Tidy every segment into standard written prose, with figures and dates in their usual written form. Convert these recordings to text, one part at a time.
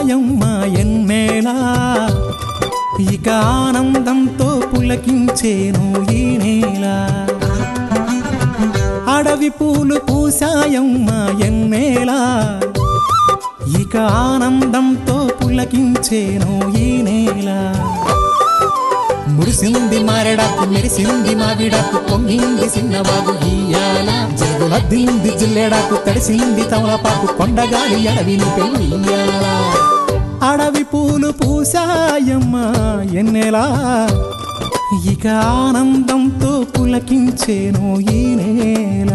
పూసాయమ్మా ఎన్నేలా ఇక ఆనందంతో పులకించేను ఈ నేల అడవి పూలు పూసాయమ్మా ఎన్నేలా ఇక ఆనందంతో పులకించేను ఈ నేల మురిసింది మారెడాకు మెరిసింది మావిడాకు పొంగింది సిన్నబాబు ఇయ్యాల జగులద్దింది జిల్లెడాకు తడిసింది తమలపాకు కొండగాలి అడవిని పెళ్ళియ్యాల అడవి పూలు పూసాయమ్మా ఎన్నెలా ఇక ఆనందంతో పులకించేను ఈ నేల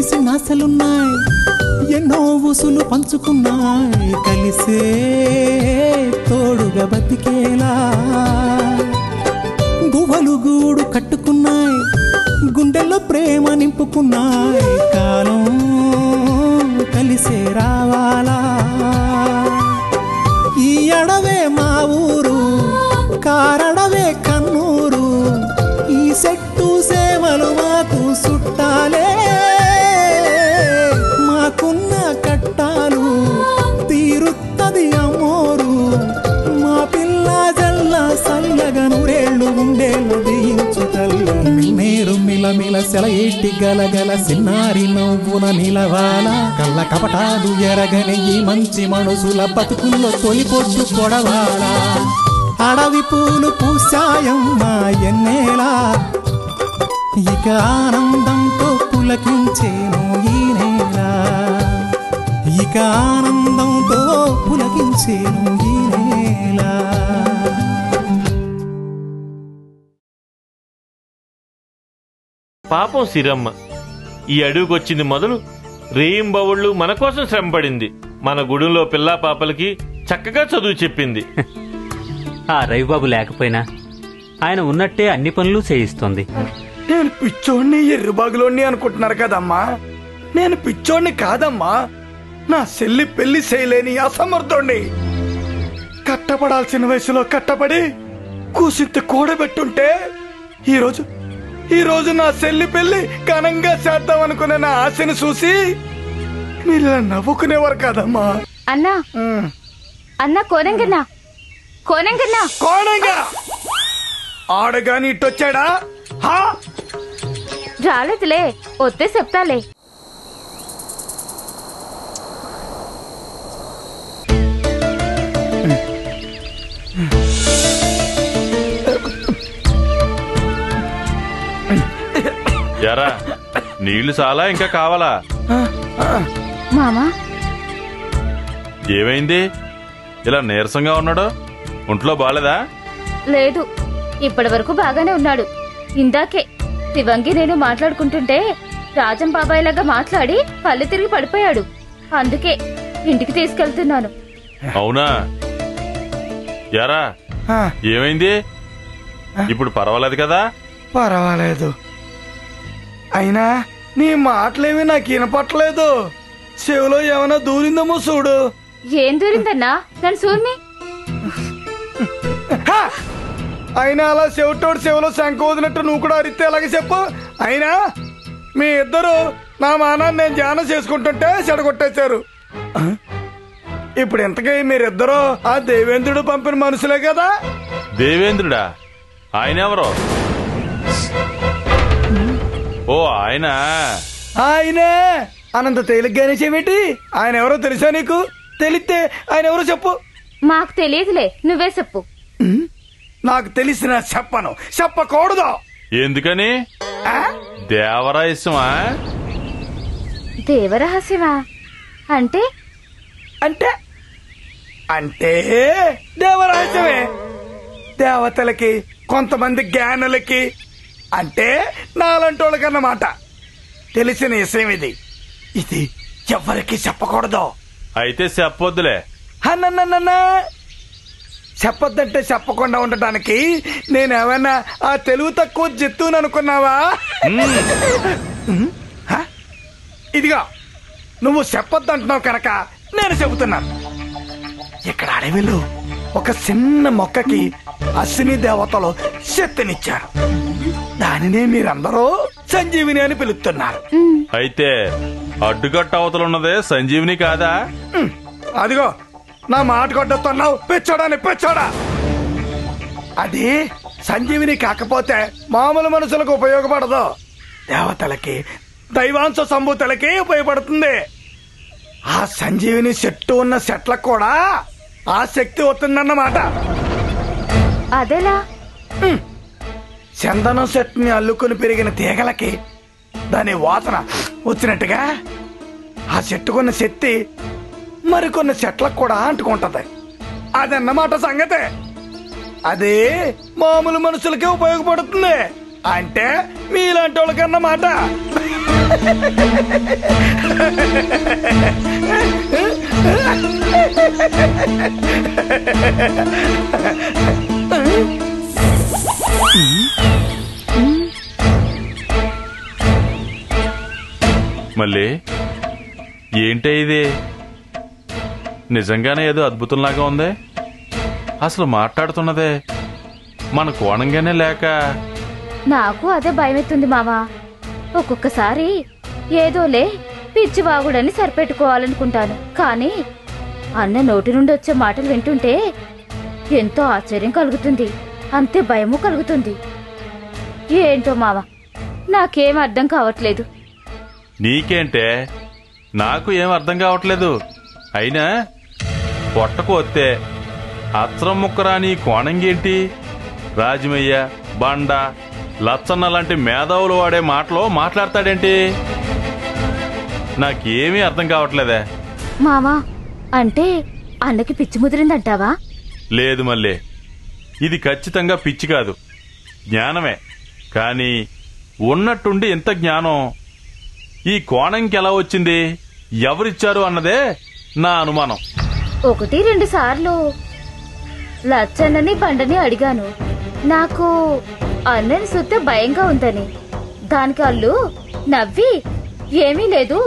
సిన్నాసలున్నాయి ఎన్నో ఊసులు పంచుకున్నాయి కలిసే తోడుగా బతికేలా గువ్వలు గూడు కట్టుకున్నాయి గుండెల్లో ప్రేమ నింపుకున్నాయి కాలం కలిసే రావాలా ఈ అడవే మా ఊరు కారడవే కన్నూరు ఈ చెట్టు సేమలు మాకు చుట్టాలే మాకున్న కట్టాలు తీరుత్తది అమ్మోరు మా పిల్ల జల్ల సల్లగా నూరేళ్ళు ఉండేళ్ళు దీయించు తల్లి మీరు మిలమిల సెలయేటి గలగల సిన్నారి నవ్వున నిలవాల కళ్ళ కపటాలు ఎరగని ఈ మంచి మనుషుల బతుకుల్లో తొలిపొట్టు కొడవాల అడవి పూలు పూసాయమ్మా ఎన్నేలా ఇక ఆనందంతో పులకించేను ఈ నేల ఇక ఆనందంతో పులకించేను ఈ నేల పాపం సిరమ్మ ఈ అడవికొచ్చింది మొదలు రేయింబవుళ్ళు మన కోసం శ్రమపడింది మన గుడిలో పిల్లా పాపలకి చక్కగా చదువు చెప్పింది ఆ రవిబాబు లేకపోయినా ఆయన ఉన్నట్టే అన్ని పనులు చేయిస్తోంది నేను పిచ్చోడిని ఎర్రబాగులోని అనుకుంటున్నారు కదమ్మా నేను పిచ్చోడిని కాదమ్మా నా చెల్లి పెళ్లి చేయలేని అసమర్థుణ్ణి కట్టపడాల్సిన వయసులో కట్టపడి కూసింత కూడబెట్టుంటే ఈరోజు నా చెల్లి పెళ్లి ఘనంగా చేద్దాం అనుకునే నా ఆశని చూసి మీరు నవ్వుకునేవారు కాదమ్మా అన్నా అన్నా కోనంగన్నా కోనంగన్నా కోనంగా ఆడగాని ఇట్టొచ్చాడా రాలేదులే వస్తే చెప్తాలే యారా నీళ్లు చాలా ఇంకా కావాలా మామా ఏమైంది ఇలా నీరసంగా ఉన్నాడు ఒంట్లో బాలేదా లేదు ఇప్పటి వరకు బాగానే ఉన్నాడు ఇందాకే శివంగి నేను మాట్లాడుకుంటుంటే రాజం బాబాయ్ లాగా మాట్లాడి పళ్ళు తిరిగి పడిపోయాడు అందుకే ఇంటికి తీసుకెళ్తున్నాను అవునా యారా ఏమైంది ఇప్పుడు పర్వాలేదు కదా పర్వాలేదు అయినా నీ మాటలేమి నాకు వినపట్లేదు చెవిలో ఏమైనా దూరిందేమో చూడు ఏం దూరిందన్నా నన్ను చూర్మి అయినా అలా చెవిటోడు చెవిలో శంఖ వదినట్టు నువ్వు కూడా అరిస్తే అలాగే చెప్పు అయినా మీ ఇద్దరు నా మానాన్ని నేను ధ్యానం చేసుకుంటుంటే చెడగొట్టేశారు ఇప్పుడు ఎంతకీ మీరిద్దరూ ఆ దేవేంద్రుడు పంపిన మనుషులే కదా దేవేంద్రుడా ఆయన ఎవరో ఓ ఆయనే అనంత తేలిగ్గానే చెవేటి ఆయన ఎవరో తెలుసా నీకు తెలిస్తే ఆయన ఎవరో చెప్పు మాకు తెలియదులే నువ్వే చెప్పు నాకు తెలిసిన చెప్పను చెప్పకూడదు ఎందుకని దేవరహస్యమా దేవరహస్యమా అంటే అంటే అంటే దేవరహస్యమే దేవతలకి కొంతమంది జ్ఞానులకి అంటే నాలంటోళ్ళకన్నమాట తెలిసిన విషయం ఇది ఇది ఎవరికి చెప్పకూడదు. అయితే చెప్పొద్దులే. అన్నన్నన్న చెప్పొద్దంటే చెప్పకుండా ఉండటానికి నేనేమన్నా ఆ తెలుగు తక్కువ జత్తుని అనుకున్నావా? ఇదిగా నువ్వు చెప్పొద్దంటున్నావు కనుక నేను చెబుతున్నాను. ఇక్కడ అడవిలో ఒక చిన్న మొక్కకి అశ్విని దేవతలు శక్తినిచ్చారు. దానినే మీరందరూ సంజీవిని అని పిలుస్తున్నారు. అయితే అడ్డుగట్ట అవతలున్నదే సంజీవిని కాదా? అదిగో నా మాట కొట్టుతున్నావు. పిచ్చోడాని పిచ్చోడా. అది సంజీవిని కాకపోతే మామూలు మనుషులకు ఉపయోగపడదు. దేవతలకి దైవాంశ సంభూతులకి ఉపయోగపడుతుంది. ఆ సంజీవిని చెట్టు ఉన్న చెట్లకు కూడా ఆ శక్తి వస్తుందన్నమాట. అదేలా? చందనం చెట్టుని అల్లుకుని పెరిగిన తీగలకి దాని వాసన వచ్చినట్టుగా ఆ చెట్టుకున్న శక్తి మరికొన్ని చెట్లకు కూడా అంటుకుంటది. అదన్నమాట సంగతి. అది మామూలు మనుషులకే ఉపయోగపడుతుంది. అంటే మీలాంటి వాళ్ళకన్నమాట. మళ్ళీ ఏంటే ఇది? నిజంగానే ఏదో అద్భుతంలాగా ఉంది. అసలు మాట్లాడుతున్నదే మన కోణంగానే లేక. నాకు అదే భయమెత్తుంది మావా. ఒక్కొక్కసారి ఏదోలే పిచ్చివాగుడని సరిపెట్టుకోవాలనుకుంటాను. కానీ అన్న నోటి నుండి వచ్చే మాటలు వింటుంటే ఎంతో ఆశ్చర్యం కలుగుతుంది, అంతే భయము కలుగుతుంది. ఏంటో మావా, నాకేం అర్థం కావట్లేదు. నీకేంటే? నాకు ఏం అర్థం కావట్లేదు. అయినా పొట్టకు వస్తే అత్రం ముక్కరాని కోణంగేంటి? రాజమయ్య, బండ, లచ్చన్న లాంటి మేధావులు వాడే మాటలో మాట్లాడతాడేంటి? నాకేమీ అర్థం కావట్లేదే. మావా, అంటే అన్నకి పిచ్చి ముదిరిందంటావా? లేదు మళ్ళీ, ఇది ఖచ్చితంగా పిచ్చి కాదు, జ్ఞానమే. కానీ ఉన్నట్టుండి ఇంత జ్ఞానం ఈ కోణంకి ఎలా వచ్చింది, ఎవరిచ్చారు అన్నదే నా అనుమానం. 1-2 సార్లు లచ్చన్నని బండని అడిగాను. నాకు అన్నని చూస్తే భయంగా ఉందని. దానికి వాళ్ళు నవ్వి ఏమీ లేదు,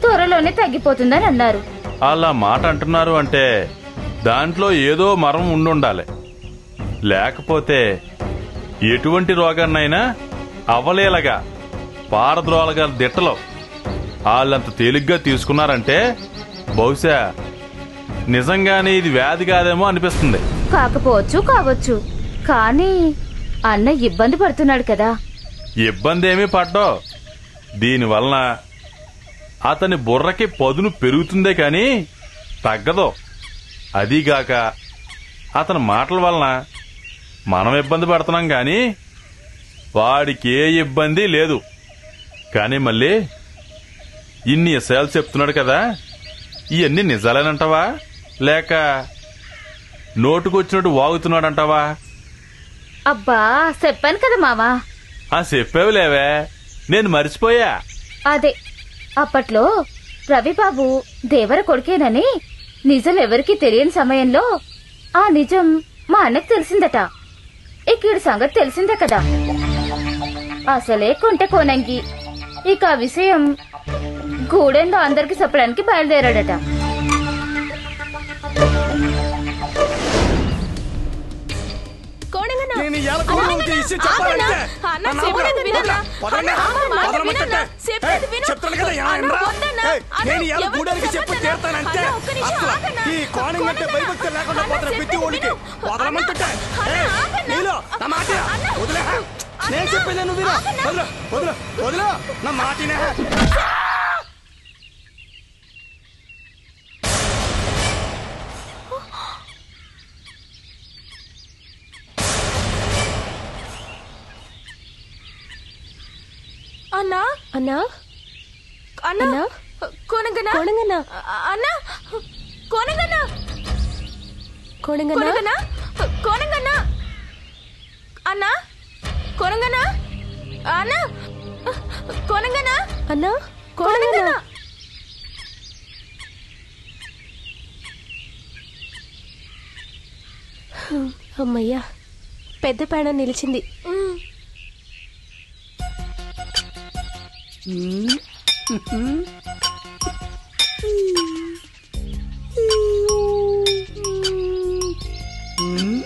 త్వరలోనే తగ్గిపోతుందని అన్నారు. అలా మాట అంటున్నారు అంటే దాంట్లో ఏదో మరం ఉండుండాలి. లేకపోతే ఎటువంటి రోగాన్నైనా అవలేలగా పారద్రోలగా దిట్టలో వాళ్ళంత తేలిగ్గా తీసుకున్నారంటే బహుశా నిజంగానే ఇది వ్యాధి కాదేమో అనిపిస్తుంది. కావచ్చు, కానీ అన్న ఇబ్బంది పడుతున్నాడు కదా. ఇబ్బంది ఏమీ పడ్డో, దీనివలన అతని బుర్రకి పదును పెరుగుతుందే కాని తగ్గదో. అదీగాక అతని మాటల వలన మనం ఇబ్బంది పడుతున్నాం గాని వాడికి ఏ ఇబ్బంది లేదు. కానీ మళ్ళీ ఇన్ని విషయాలు చెప్తున్నాడు కదా, ఇవన్నీ నిజాలేనంటావా లేక నోటుకొచ్చినట్టు వాగుతున్నాడంటావా? అబ్బా, చెప్పాను కదా మావా. చెప్పావు లేవే, నేను మర్చిపోయా. అదే అప్పట్లో రవిబాబు దేవర కొడుకేనని నిజం ఎవరికీ తెలియని సమయంలో ఆ నిజం మా అన్నకు తెలిసిందట. ఇక్కడ సంగతి తెలిసిందే కదా. అసలే కొంటె కోనంగి. ఇక ఆ విషయం గూడెంలో అందరికి చెప్పడానికి బయలుదేరాడట. అన్నా అన్నా అన్నా కోనంగనా కోనంగనా అన్నా కోనంగనా కోనంగనా కోనంగనా అన్నా కోనంగనా అన్నా కోనంగనా అన్నా కోనంగనా అమ్మయ్యా, పెద్ద పేడ నిలిచింది.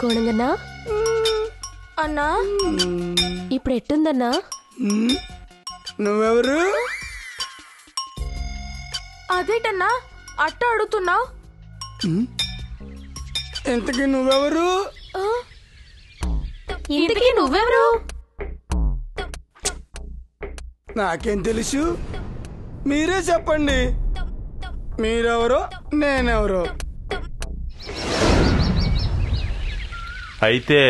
కోణంగన్నా, అన్నా ఇప్పుడు ఎట్టుందన్నా? నువ్వెవరు? అదేటన్నా అట్ట అడుగుతున్నావు? ఇంతకీ నువ్వెవరు? ఇంతకీ నువ్వెవరు? నాకేం తెలుసు, మీరే చెప్పండి. మీరెవరో నేనెవరో. అయితే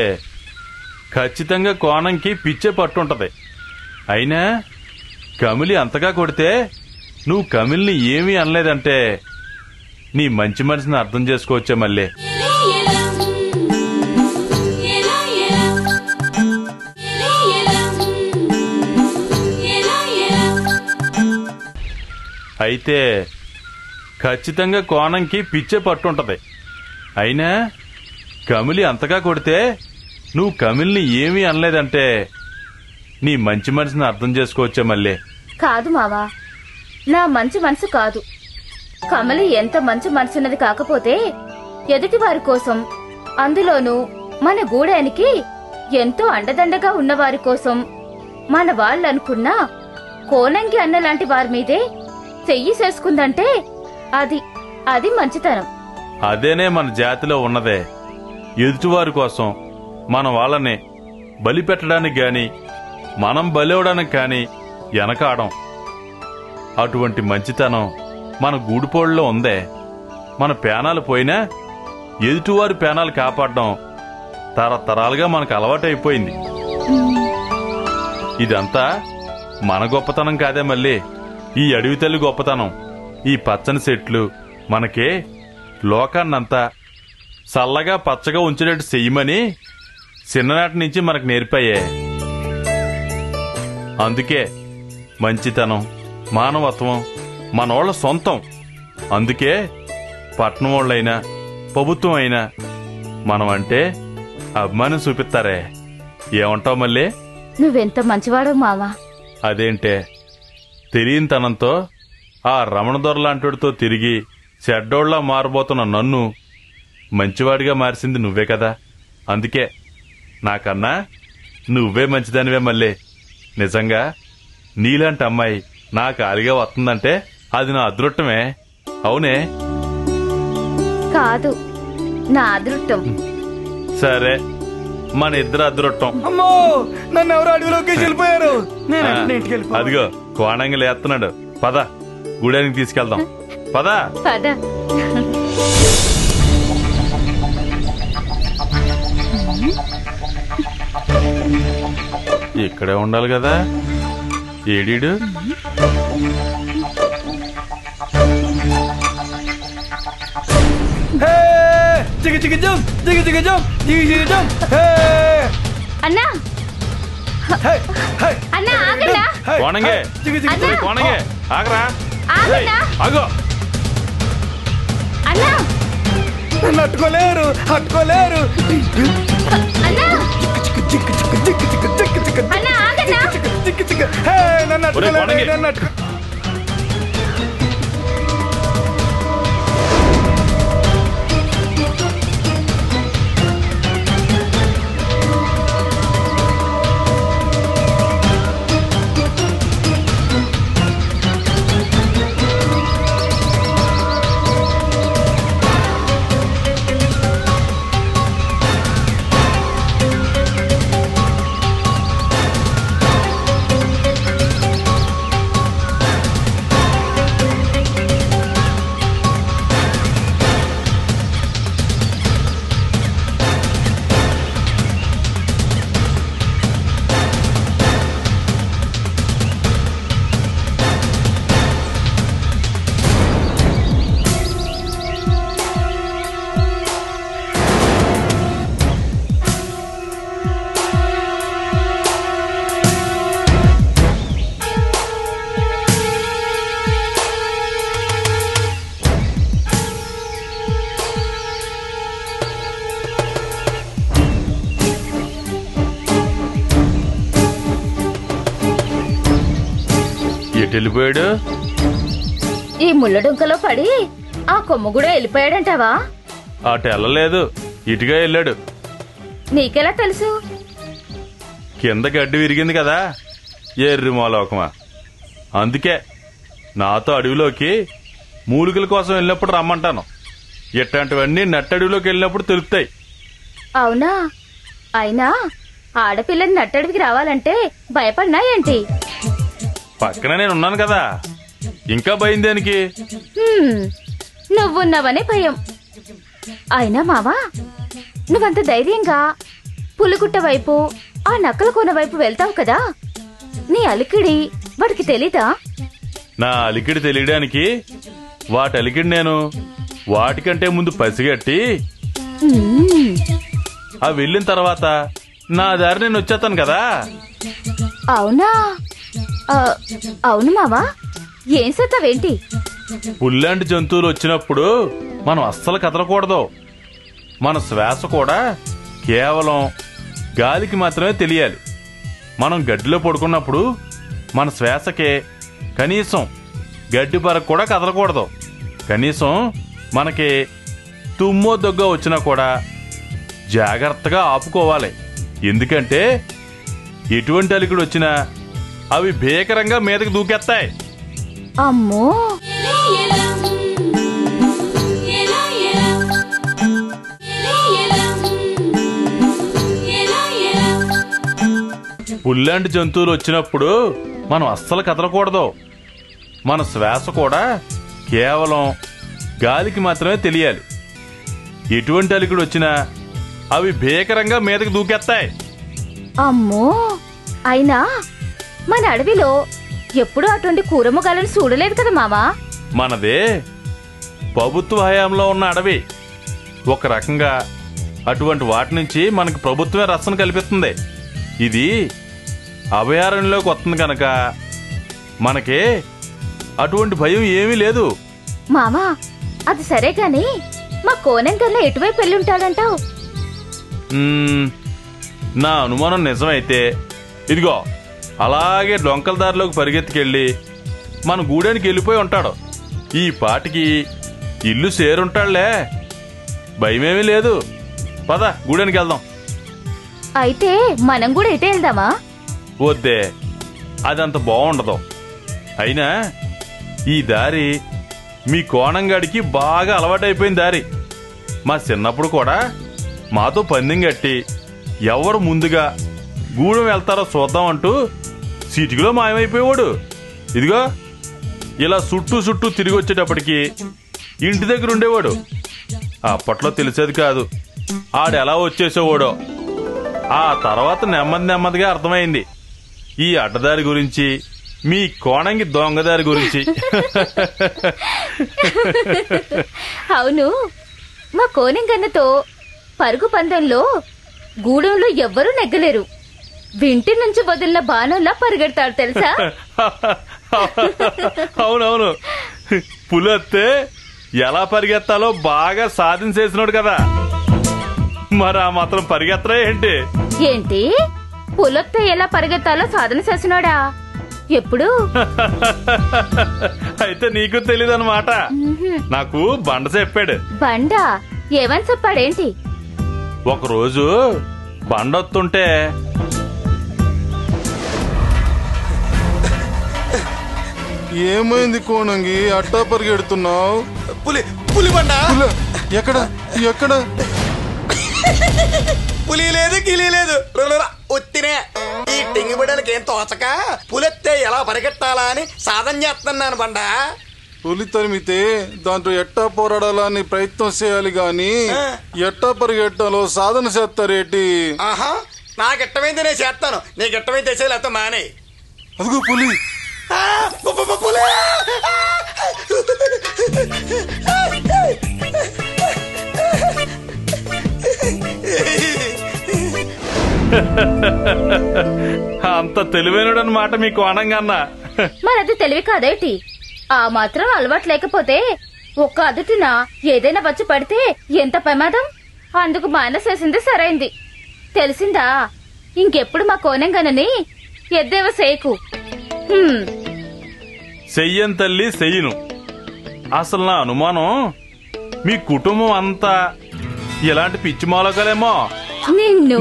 ఖచ్చితంగా కోణంకి పిచ్చే పట్టుంటది. అయినా కమిలి అంతగా కొడితే నువ్వు కమిల్ని ఏమీ అనలేదంటే నీ మంచి మనసుని అర్థం చేసుకోవచ్చా మళ్ళీ? అయితే ఖచ్చితంగా కోణంకి పిచ్చే పట్టుంటది. అయినా కమిలి అంతగా కొడితే నువ్వు కమిల్ని ఏమీ అనలేదంటే నీ మంచి మనసుని అర్థం చేసుకోవచ్చా మళ్ళీ? కాదు మావా, నా మంచి మనసు కాదు. కమలి ఎంత మంచి మనసున్నది కాకపోతే ఎదుటి వారి కోసం, అందులోనూ మన గూడానికి ఎంతో అండదండగా ఉన్నవారి కోసం, మన వాళ్ళనుకున్న కోనంగి అన్నలాంటి వారి మీదే చెయ్యి చేసుకుందంటే అది మంచితనం. అదేనే మన జాతిలో ఉన్నదే. ఎదుటివారి కోసం మన వాళ్ళని బలి పెట్టడానికి గాని మనం బలివడానికి కాని వెనకాడం. అటువంటి మంచితనం మన గూడిపోళ్ళలో ఉందే. మన పేనాలు పోయినా ఎదుటివారి పేనాలు కాపాడడం తరతరాలుగా మనకు అలవాటైపోయింది. ఇదంతా మన గొప్పతనం కాదే మళ్ళీ, ఈ అడవి తల్లి గొప్పతనం. ఈ పచ్చని చెట్లు మనకే లోకాన్నంతా చల్లగా పచ్చగా ఉంచేటట్టు చెయ్యమని చిన్ననాటి నుంచి మనకు నేర్పాయే. అందుకే మంచితనం, మానవత్వం మనోళ్ల సొంతం. అందుకే పట్నం వాళ్ళైనా ప్రభుత్వం అయినా మనం అంటే అభిమానం చూపిస్తారే. ఏమంటావు మళ్ళీ? నువ్వెంత మంచివాడవు మావా. అదేంటే తెలియని తనంతో ఆ రమణదొరలాంటితో తిరిగి చెడ్డోళ్లా మారబోతున్న నన్ను మంచివాడిగా మార్చింది నువ్వే కదా. అందుకే నాకన్నా నువ్వే మంచిదానివే మళ్ళీ. నిజంగా నీలాంటి అమ్మాయి నా కాలిగా వస్తుందంటే అది నా అదృష్టమే. అవునే? కాదు, నా అదృష్టం. సరే, మన ఇద్దరు అదృష్టం. అమ్మో, నన్ను ఎవరు అడవిలోకి వెళ్ళిపోయారు. నేను ఇంటికి వెళ్ళిపోయాను. అదిగో కోణంగి లేస్తున్నాడు. పద, గుడానికి తీసుకెళ్దాం. పద పద. ఇక్కడే ఉండాలి కదా. ఏడీడు? అన్నా అన్నా ఆగన్నా. కోణంగే, కోణంగే ఆగరా. ఆగన్నా. ఆగో. అన్నా నన్ను అట్టుకోలేరు. అన్నా అన్నా ఆగన్నా. నన్ను అట్టుకోలేరు. నన్ను అట్టుకో. ఎటెళ్ళిపోయాడు? ఈ ముళ్ళడుంకలో పడి ఆ కొమ్ము కూడా వెళ్ళిపోయాడంటావా? అటు వెళ్ళలేదు, ఇటుగా వెళ్ళాడు. నీకెలా తెలుసు? కింద గడ్డి విరిగింది కదా, ఎర్రి మోలోకమా. అందుకే నాతో అడవిలోకి మూలికల కోసం వెళ్ళినప్పుడు రమ్మంటాను. ఇట్లాంటివన్నీ నట్టడవిలోకి వెళ్ళినప్పుడు తెలుస్తాయి. అవునా? అయినా ఆడపిల్లని నట్టడికి రావాలంటే భయపడినా ఏంటి? పక్కన నేనున్నాను కదా, ఇంకా భయం దేనికి? నువ్వున్నావనే భయం. అయినా మావా, నువ్వంత ధైర్యంగా పులిగుట్ట వైపు ఆ నక్కల కోన వైపు వెళ్తావు కదా, నీ అలికిడి వాడికి తెలీదా? నా అలికిడి తెలియడానికి వాటి అలికిడి నేను వాటికంటే ముందు పసిగట్టి ఆ వెళ్ళిన తర్వాత నా దారి నేను వచ్చేస్తాను కదా. అవునా? అవును మావా, ఏం సత్తావేంటి? పుల్లాంటి జంతువులు వచ్చినప్పుడు మనం అస్సలు కదలకూడదు. మన శ్వాస కూడా కేవలం గాలికి మాత్రమే తెలియాలి. మనం గడ్డిలో పడుకున్నప్పుడు మన శ్వాసకే కనీసం గడ్డి పరకు కూడా కదలకూడదు. కనీసం మనకి తుమ్మో దగ్గు వచ్చినా కూడా జాగ్రత్తగా ఆపుకోవాలి. ఎందుకంటే ఎటువంటి అలికిడి వచ్చినా అవి భీకరంగా మీదకి దూకేస్తాయి. అమ్మో! పుల్లాంటి జంతువులు వచ్చినప్పుడు మనం అస్సలు కదలకూడదు. మన శ్వాస కూడా కేవలం గాలికి మాత్రమే తెలియాలి. ఎటువంటి అలికిడి వచ్చినా అవి భీకరంగా మీదకి దూకేస్తాయి. అమ్మో! అయినా మన అడవిలో ఎప్పుడు అటువంటి కూరముగాలను చూడలేదు కదా మామా. మనదే ప్రభుత్వ హయాంలో ఉన్న అడవి. ఒక రకంగా అటువంటి వాటి నుంచి మనకి ప్రభుత్వమే రక్షణ కల్పిస్తుంది. ఇది అభయారణ్యంలోకి వస్తుంది కనుక మనకి అటువంటి భయం ఏమీ లేదు. మామా, అది సరే గాని మా కోనంకర్లో ఎటువైపు వెళ్ళుంటాడంటావు? నా అనుమానం నిజమైతే ఇదిగో అలాగే డొంకల దారిలోకి పరిగెత్తుకెళ్ళి మన గూడానికి వెళ్ళిపోయి ఉంటాడు. ఈ పాటికి ఇల్లు చేరుంటాడులే, భయమేమీ లేదు. పద గూడానికి వెళ్దాం. అయితే మనం కూడా ఇటే వెళ్దామా? వద్దే, అదంత బాగుండదు. అయినా ఈ దారి మీ కోణంగాడికి బాగా అలవాటైపోయిన దారి. మా చిన్నప్పుడు కూడా మాతో పందెం కట్టి ఎవరు ముందుగా గూడెం వెళ్తారో చూద్దామంటూ సీటికిలో మాయమైపోయేవాడు. ఇదిగో ఇలా చుట్టూ తిరిగి వచ్చేటప్పటికి ఇంటి దగ్గర ఉండేవాడు. అప్పట్లో తెలిసేది కాదు ఆడెలా వచ్చేసేవాడో. ఆ తర్వాత నెమ్మదిగా అర్థమైంది ఈ అడ్డదారి గురించి, మీ కోణంగి దొంగదారి గురించి. అవును, మా కోనంకన్నతో పరుగు పందెంలో గూడెంలో ఎవ్వరూ నెగ్గలేరు. వింటి నుంచి వదిలిన బాణంలా పరిగెడతాడు తెలుసా? అవునవును, పులొత్తే ఎలా పరిగెత్తాలో బాగా సాధించేసినాడు కదా. మరి ఆ మాత్రం పరిగెత్తరా ఏంటి? ఏంటి, పులొత్తే ఎలా పరిగెత్తాలో సాధన చేసినాడా? ఎప్పుడు? అయితే నీకు తెలీదన్నమాట. నాకు బండ చెప్పాడు. బండ? ఏమని చెప్పాడేంటి? ఒకరోజు బండొత్తుంటే ఏమైంది కోణంగి, అట్టా పరిగెడుతున్నావు? పులి బండ ఎక్కడ ఎక్కడ? పులి లేదు, గిలి లేదు, ఒత్తినే. ఈ టింగి బిడ్డలకి ఏం తోచక పులెత్తే ఎలా పరిగెట్టాలా అని సాధన చేస్తున్నాను బండ. పులి తరిమితే దాంట్లో ఎట్టా పోరాడాలని ప్రయత్నం చేయాలి గాని ఎట్టా పరిగెట్టాలో సాధన చేస్తారేటి? ఆహా, నాకు ఇష్టమైంది నేను చేస్తాను, నీకు ఇష్టమైంది చేసే లేకపోతే మానే. అదిగో పులి. అంత తెలివైనడన్నమాట మీ కోణంగన్నా. మరది తెలివి కాదేటి? ఆ మాత్రం అలవాటు లేకపోతే ఒక్క అదుటిన ఏదైనా వచ్చి పడితే ఎంత ప్రమాదం. అందుకు మానసేసింది సరైంది. తెలిసిందా? ఇంకెప్పుడు మా కోనంగనని ఎద్దేవ సేకు. చెయ్యని తల్లి చెయ్యను. అసలు నా అనుమానం మీ కుటుంబం అంతా ఇలాంటి పిచ్చి మాలకాలేమో. నిన్ను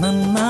నన్నా